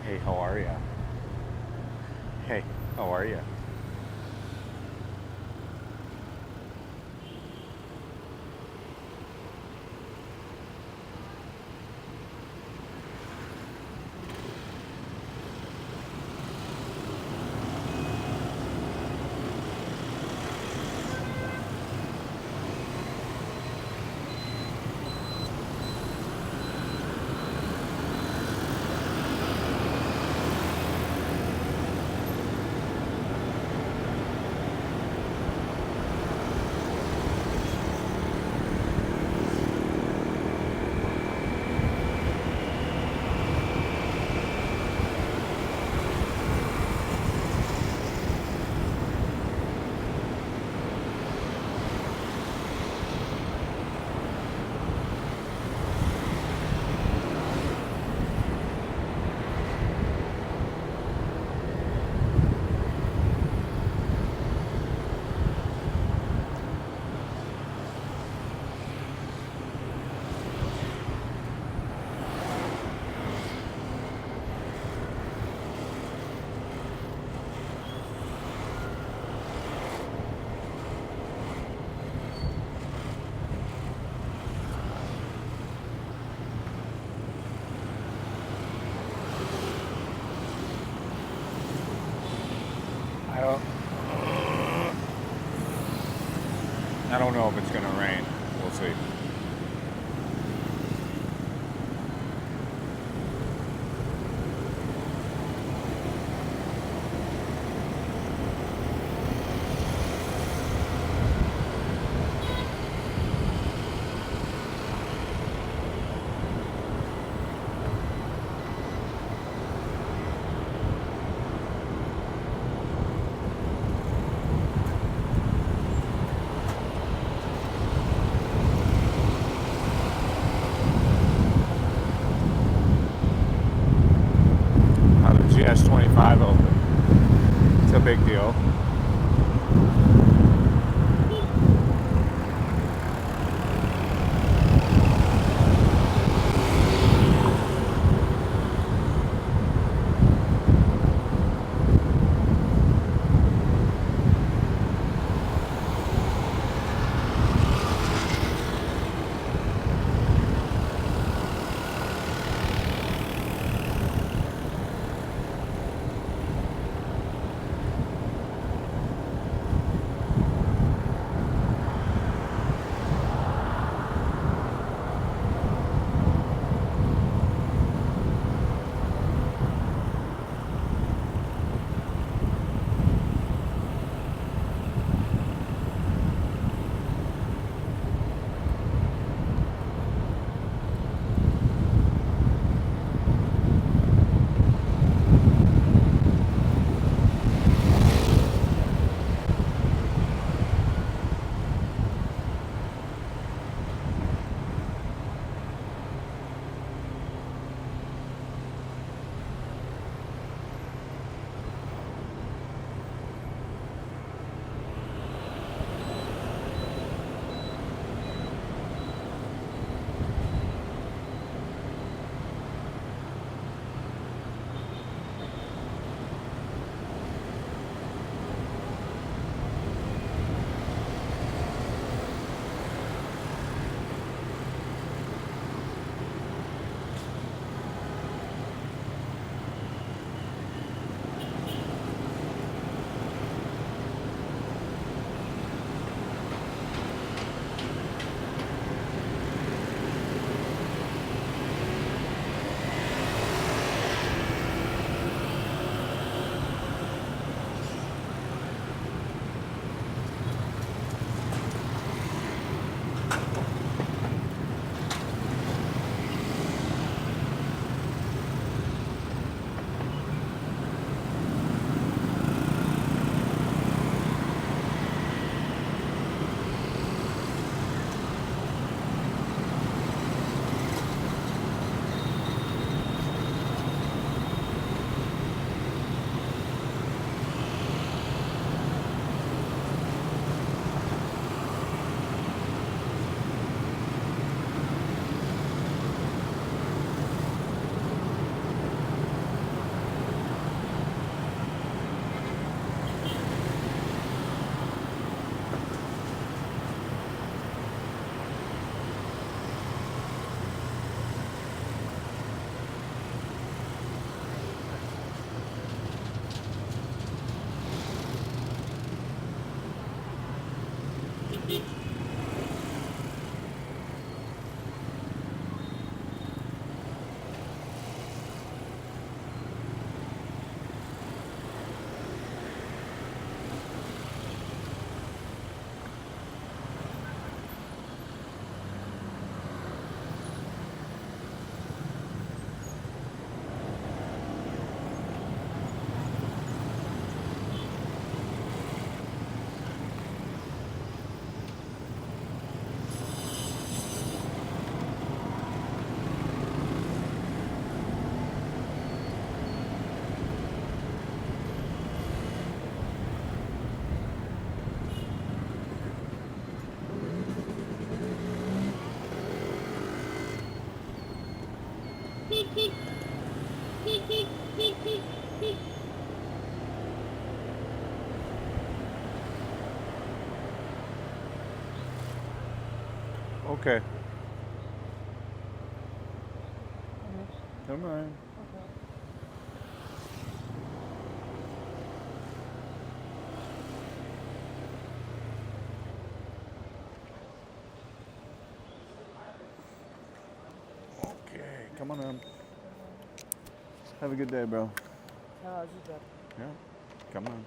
Hey, how are ya? Hey, how are ya? I don't, I don't know if it's gonna rain. We'll see. How the GS25 open? It's a big deal. okay. Come on. Okay, come on in. Have a good day, bro. Yeah, come on.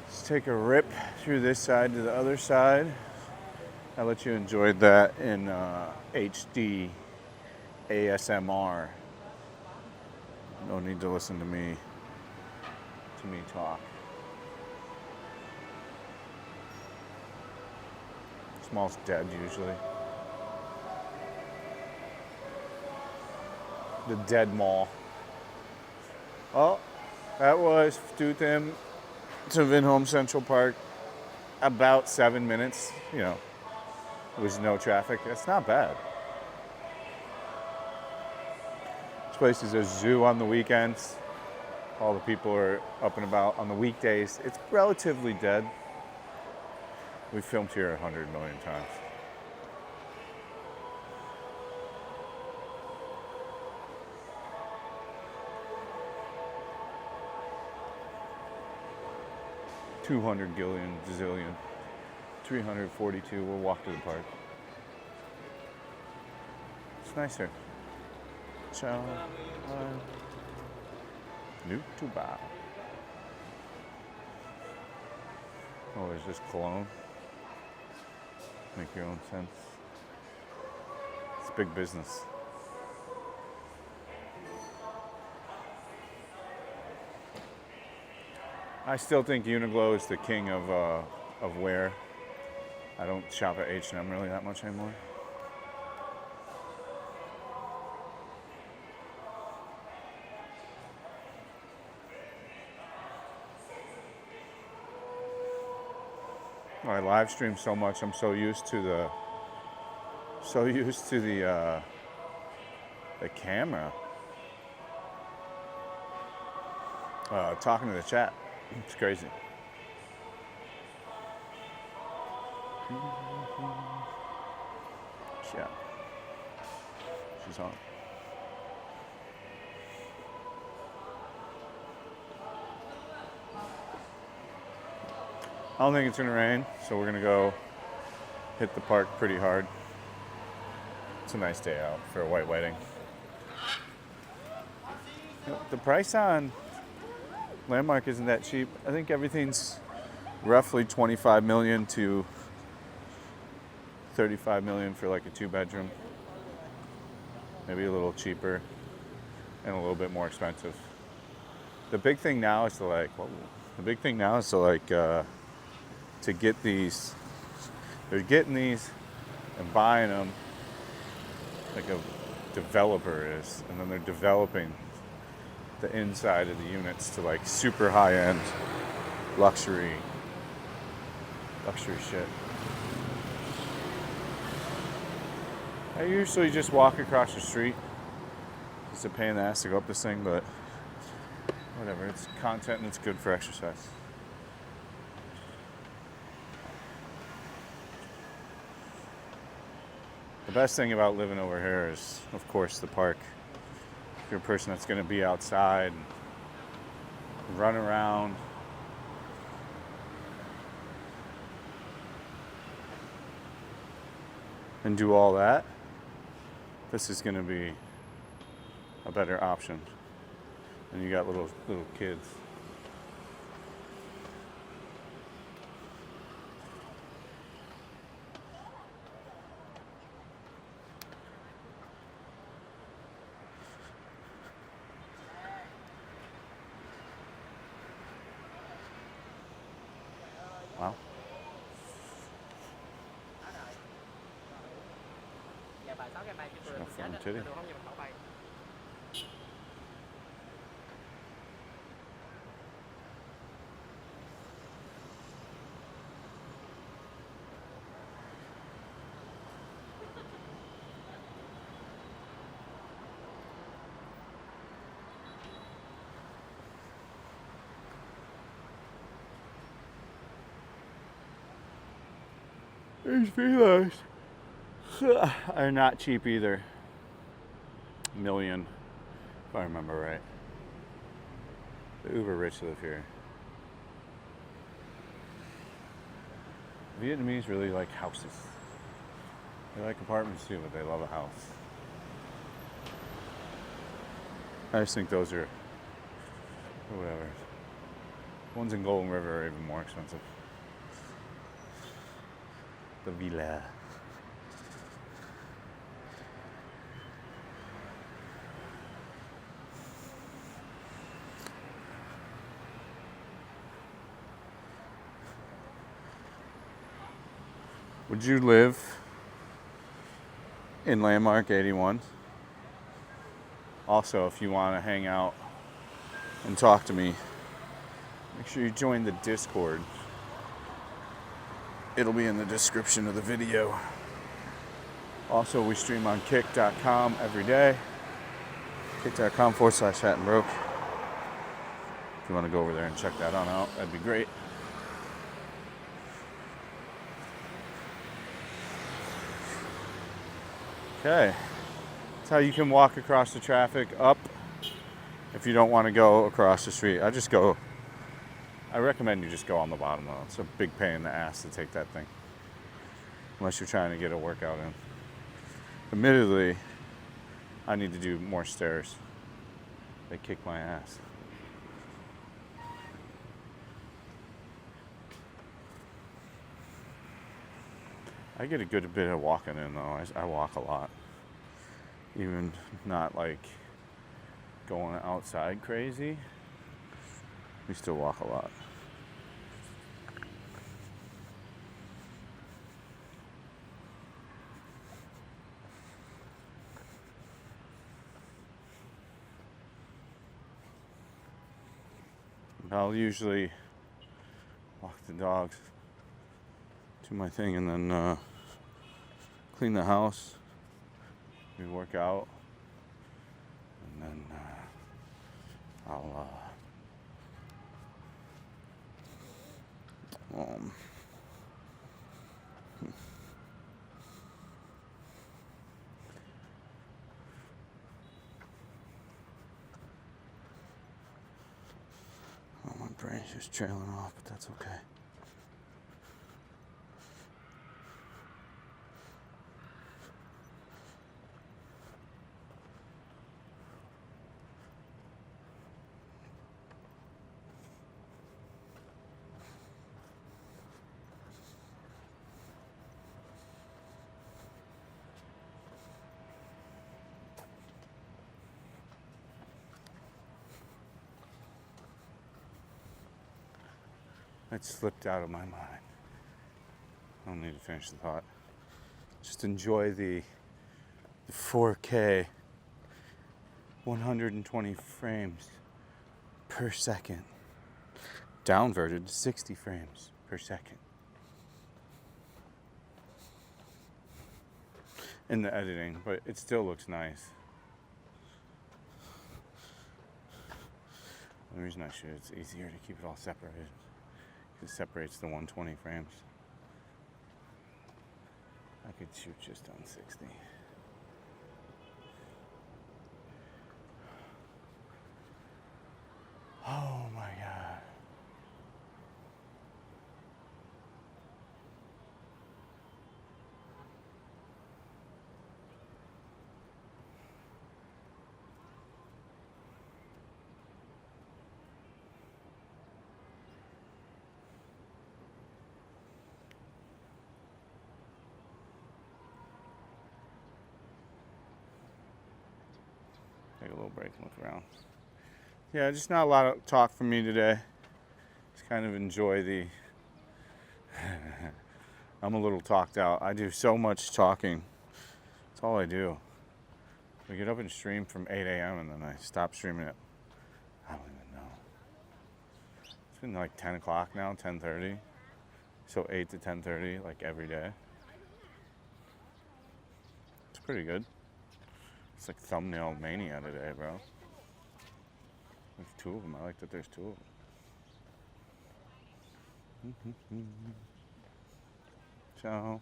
Let's take a rip through this side to the other side. I'll let you enjoy that in HD ASMR. No need to listen to me talk. Small's dead usually. The dead mall. Oh, that was Stutham to Vinholm Central Park. About 7 minutes. You know, there was no traffic. That's not bad. This place is a zoo on the weekends. All the people are up and about. On the weekdays, it's relatively dead. We filmed here 100 million times. $200 gillion, gazillion, 342. We'll walk to the park. It's nicer. Ciao. New to bow. Oh, there's this cologne. Make your own sense. It's big business. I still think Uniqlo is the king of wear. I don't shop at H&M really that much anymore. I live stream so much. I'm so used to the camera. Talking to the chat. It's crazy. Yeah. She's on. I don't think it's gonna rain, so we're gonna go hit the park pretty hard. It's a nice day out for a white wedding. The price on Landmark isn't that cheap. I think everything's roughly 25 million to 35 million for like a 2-bedroom. Maybe a little cheaper and a little bit more expensive. The big thing now is to to get these. They're getting these and buying them like a developer is, and then they're developing the inside of the units to like super high-end luxury shit. I usually just walk across the street. It's a pain in the ass to go up this thing, but whatever. It's content and it's good for exercise. The best thing about living over here is, of course, the park. If you're a person that's going to be outside and run around, and do all that, this is going to be a better option. And you got little kids. Wow. Got fun titty. These feelers are not cheap either. $1 million, if I remember right. The uber rich live here. Vietnamese really like houses. They like apartments too, but they love a house. I just think those are whatever. Ones in Golden River are even more expensive. The villa. Would you live in Landmark 81? Also, if you want to hang out and talk to me, make sure you join the Discord. It'll be in the description of the video. Also, we stream on kick.com every day. kick.com/FatandBroke. If you want to go over there and check that on out, that'd be great. Okay, that's how you can walk across the traffic up if you don't want to go across the street. I recommend you just go on the bottom though. It's a big pain in the ass to take that thing, unless you're trying to get a workout in. Admittedly, I need to do more stairs. They kick my ass. I get a good bit of walking in though. I walk a lot. Even not like going outside crazy. We still walk a lot. I'll usually walk the dogs, do my thing, and then clean the house, we work out, and then I'll my brain's just trailing off, but that's okay. It slipped out of my mind. I don't need to finish the thought. Just enjoy the 4K 120 frames per second. Downverted to 60 frames per second. In the editing, but it still looks nice. The reason I shoot it's easier to keep it all separated. It separates the 120 frames. I could shoot just on 60. Oh my God. Take a little break and look around. Yeah, just not a lot of talk from me today. Just kind of enjoy the... I'm a little talked out. I do so much talking. That's all I do. I get up and stream from 8 a.m. and then I stop streaming at, I don't even know. It's been like 10 o'clock now, 10:30. So 8 to 10:30, like every day. It's pretty good. It's like thumbnail mania today, bro. There's 2 of them. I like that there's 2 of them. So,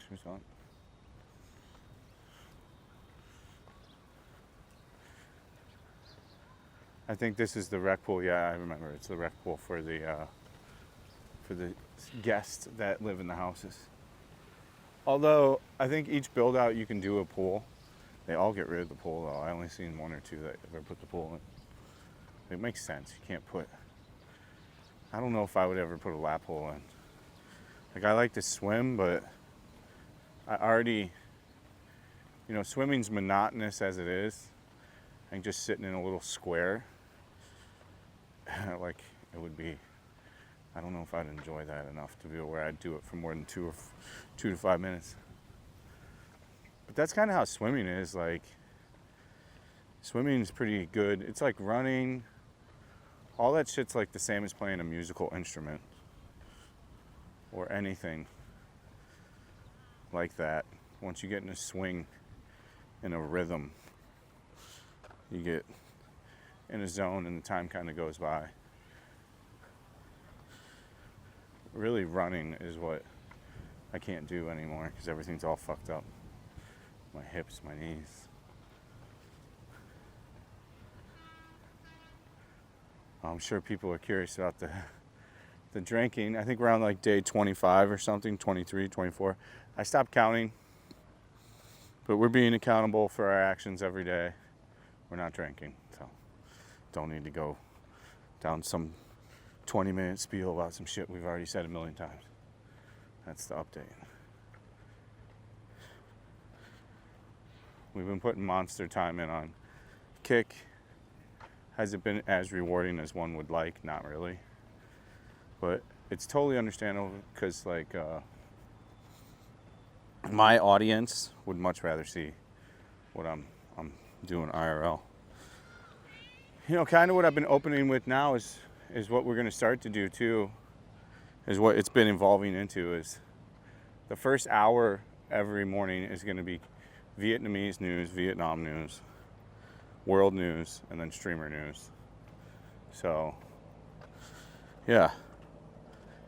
Who's on? I think this is the rec pool. Yeah, I remember. It's the rec pool for the guests that live in the houses. Although I think each build out you can do a pool. They all get rid of the pool though. I only seen one or two that ever put the pool in. It makes sense. You can't put. I don't know if I would ever put a lap pool in. Like I like to swim, but I already, swimming's monotonous as it is. I think just sitting in a little square, like it would be. I don't know if I'd enjoy that enough to be where I'd do it for more than 2 to 5 minutes. But that's kind of how swimming is. Like, swimming is pretty good. It's like running. All that shit's like the same as playing a musical instrument or anything like that. Once you get in a swing, in a rhythm, you get in a zone and the time kind of goes by. Really running is what I can't do anymore because everything's all fucked up. My hips, my knees. I'm sure people are curious about the drinking. I think we're on like day 25 or something, 23, 24. I stopped counting, but we're being accountable for our actions every day. We're not drinking, so don't need to go down some 20-minute spiel about some shit we've already said a million times. That's the update. We've been putting monster time in on Kick. Has it been as rewarding as one would like? Not really. But it's totally understandable because like my audience would much rather see what I'm doing IRL. Kind of what I've been opening with now is what we're going to start to do too, is what it's been evolving into. Is the first hour every morning is going to be Vietnamese news, Vietnam news, world news, and then streamer news. So, yeah.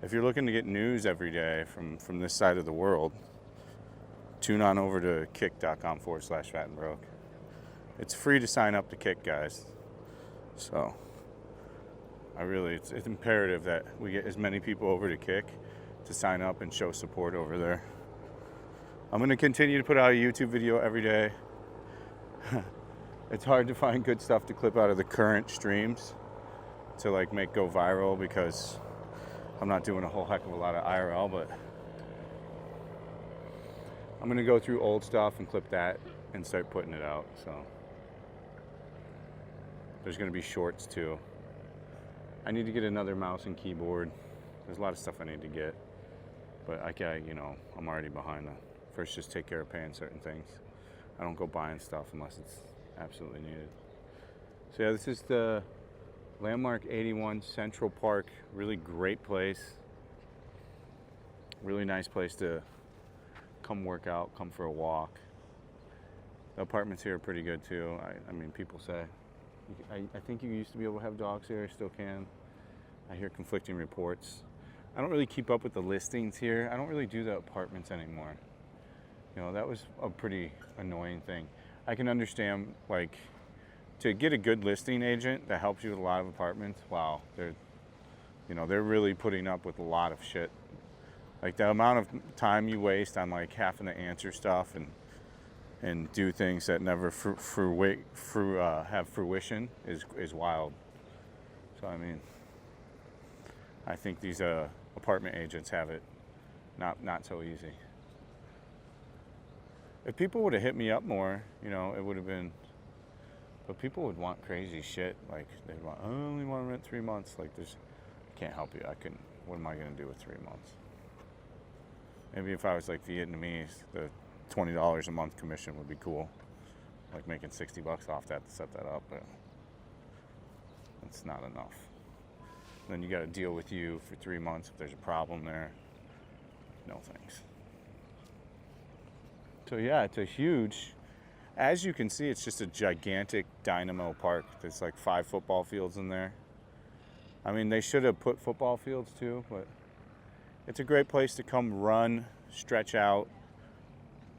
If you're looking to get news every day from this side of the world, tune on over to kick.com/fatandbroke. It's free to sign up to Kick, guys. So, it's imperative that we get as many people over to Kick to sign up and show support over there. I'm going to continue to put out a YouTube video every day. It's hard to find good stuff to clip out of the current streams to like make go viral because I'm not doing a whole heck of a lot of IRL, but I'm going to go through old stuff and clip that and start putting it out. So there's going to be shorts too. I need to get another mouse and keyboard. There's a lot of stuff I need to get, but I'm already behind that. First, just take care of paying certain things. I don't go buying stuff unless it's absolutely needed. So yeah, this is the Landmark 81 Central Park. Really great place. Really nice place to come work out, come for a walk. The apartments here are pretty good too. I mean, people say. I think you used to be able to have dogs here, still can. I hear conflicting reports. I don't really keep up with the listings here. I don't really do the apartments anymore. That was a pretty annoying thing. I can understand, like, to get a good listing agent that helps you with a lot of apartments, wow, they're really putting up with a lot of shit. Like, the amount of time you waste on, like, having to answer stuff and do things that never have fruition is wild. So, I mean, I think these apartment agents have it not so easy. If people would have hit me up more, it would have been. But people would want crazy shit. Like, they'd want, I only want to rent 3 months. Like, I can't help you. What am I going to do with 3 months? Maybe if I was like Vietnamese, the $20 a month commission would be cool. Like making $60 off that to set that up, but it's not enough. Then you got to deal with you for 3 months if there's a problem there. No thanks. So yeah, it's a huge, as you can see, it's just a gigantic dynamo park. There's like 5 football fields in there. I mean, they should have put football fields too, but it's a great place to come run, stretch out,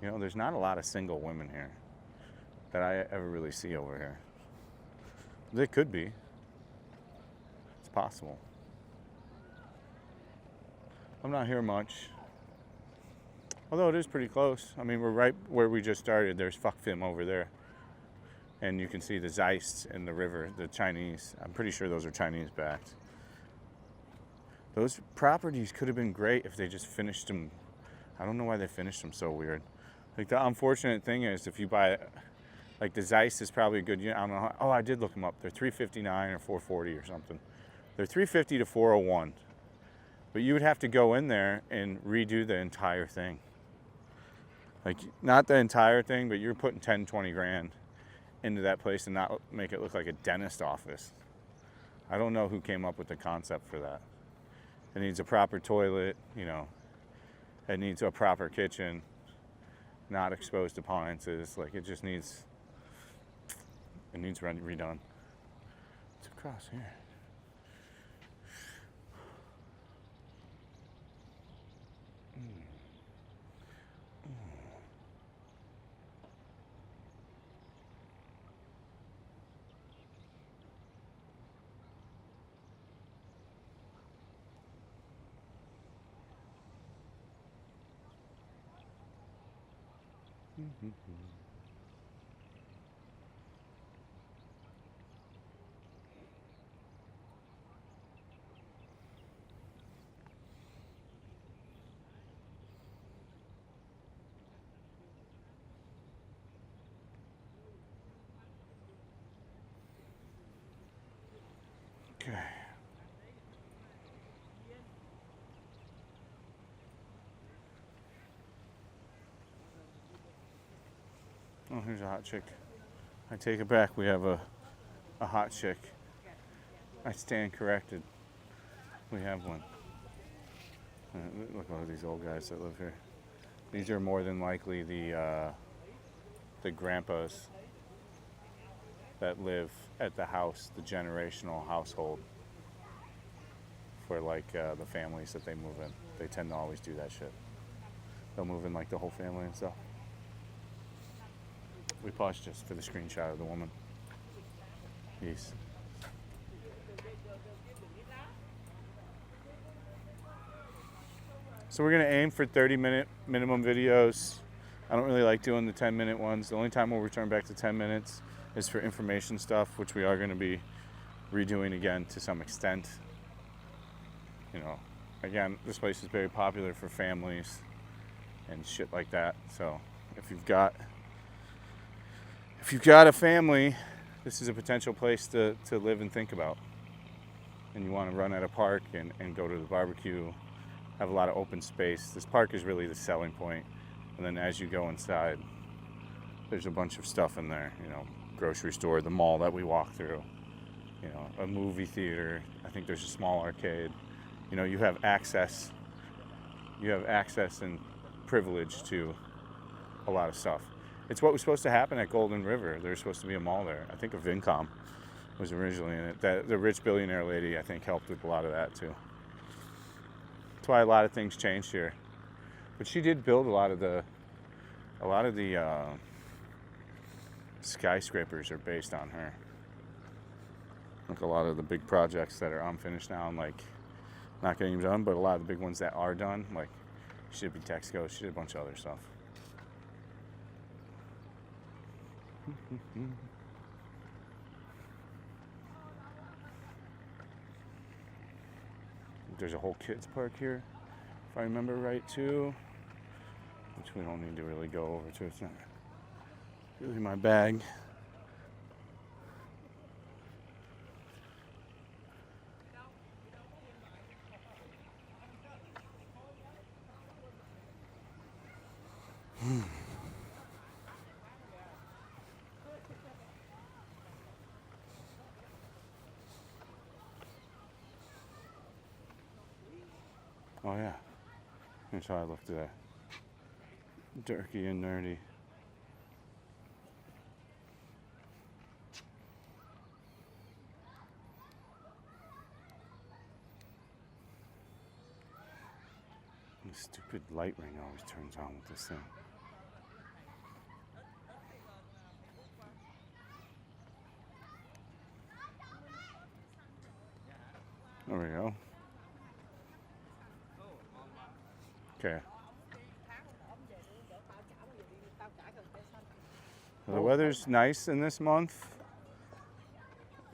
You know, there's not a lot of single women here that I ever really see over here. They could be. It's possible. I'm not here much. Although it is pretty close. I mean, we're right where we just started. There's Fuckfim over there. And you can see the Zeiss in the river, the Chinese. I'm pretty sure those are Chinese backed. Those properties could have been great if they just finished them. I don't know why they finished them so weird. Like, the unfortunate thing is, if you buy, like, the Zeiss is probably a good unit. I don't know how, oh, I did look them up. They're $359 or $440 or something. They're $350 to $401. But you would have to go in there and redo the entire thing. Like, not the entire thing, but you're putting 10, 20 grand into that place and not make it look like a dentist office. I don't know who came up with the concept for that. It needs a proper toilet, you know. It needs a proper kitchen, not exposed appliances. Like, it just needs, it needs redone. It's across here. Okay. Oh, here's a hot chick. I take it back. We have a hot chick. I stand corrected. We have one. Look at all these old guys that live here. These are more than likely the grandpas that live at the house, the generational household for, like, the families that they move in. They tend to always do that shit. They'll move in, like, the whole family and stuff. We paused just for the screenshot of the woman. Yes. So we're gonna aim for 30-minute minimum videos. I don't really like doing the 10-minute ones. The only time we'll return back to 10 minutes is for information stuff, which we are gonna be redoing again to some extent. You know, again, this place is very popular for families and shit like that. So if you've got a family, this is a potential place to live and think about. And you want to run at a park and go to the barbecue, have a lot of open space. This park is really the selling point. And then as you go inside, there's a bunch of stuff in there, you know, grocery store, the mall that we walk through, you know, a movie theater. I think there's a small arcade. You know, you have access and privilege to a lot of stuff. It's what was supposed to happen at Golden River. There's supposed to be a mall there. I think a Vincom was originally in it. The rich billionaire lady, I think, helped with a lot of that too. That's why a lot of things changed here. But she did build a lot of the skyscrapers are based on her. Like a lot of the big projects that are unfinished now and, like, not getting done, but a lot of the big ones that are done, like, she did Texaco, she did a bunch of other stuff. There's a whole kids park here, if I remember right, too, which we don't need to really go over to. It's not really my bag. Oh yeah, here's how I look today. Dirty and nerdy. The stupid light ring always turns on with this thing. There we go. Okay. The weather's nice in this month.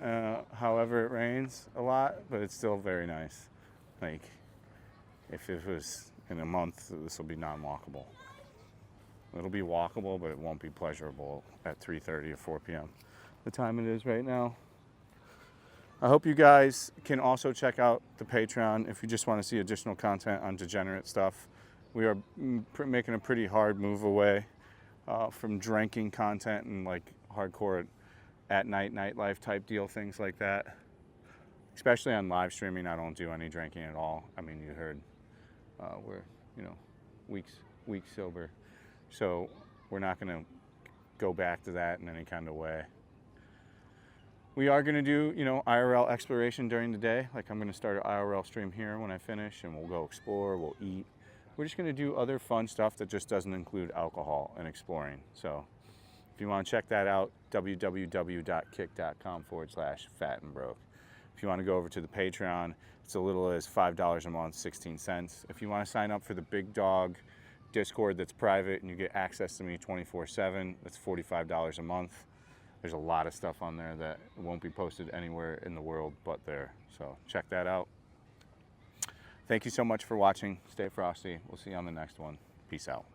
However, it rains a lot, but it's still very nice. Like, if it was in a month, this will be non-walkable. It'll be walkable, but it won't be pleasurable at 3:30 or 4 p.m. the time it is right now. I hope you guys can also check out the Patreon if you just want to see additional content on degenerate stuff. We are making a pretty hard move away from drinking content and like hardcore at night nightlife type deal, things like that. Especially on live streaming, I don't do any drinking at all. I mean, you heard we're weeks sober, so we're not going to go back to that in any kind of way. We are going to do, IRL exploration during the day. Like, I'm going to start an IRL stream here when I finish, and we'll go explore, we'll eat. We're just going to do other fun stuff that just doesn't include alcohol and exploring. So if you want to check that out, www.kick.com/fatandbroke. If you want to go over to the Patreon, it's a little as $5 a month, 16 cents. If you want to sign up for the Big Dog Discord that's private and you get access to me 24/7, that's $45 a month. There's a lot of stuff on there that won't be posted anywhere in the world but there. So check that out. Thank you so much for watching. Stay frosty. We'll see you on the next one. Peace out.